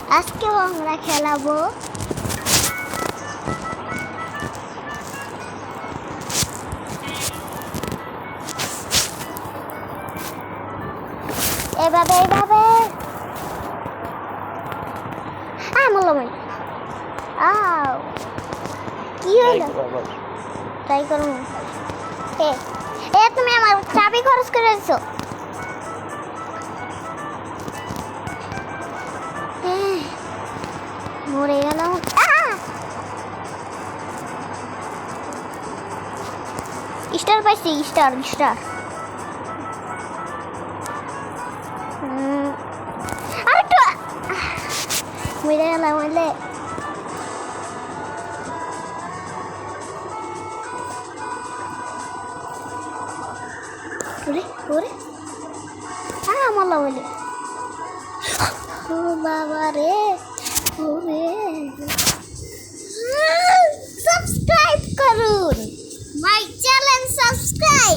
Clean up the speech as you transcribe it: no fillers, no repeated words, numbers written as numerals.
আজকেও আমরা খেলাবো এভাবে এভাবে মলামই আও কি হলো ট্রাই করুন এ তুমি আমার চাবি খরচ করে দিছো মরে গেলাম স্টার পাইছি স্টার স্টার আরেকটু মরে গেলাম বলে ওরে ওরে মরলা বলে ও বাবা রে ওরে সাবস্ক্রাইব করুন মাই চ্যানেল সাবস্ক্রাইব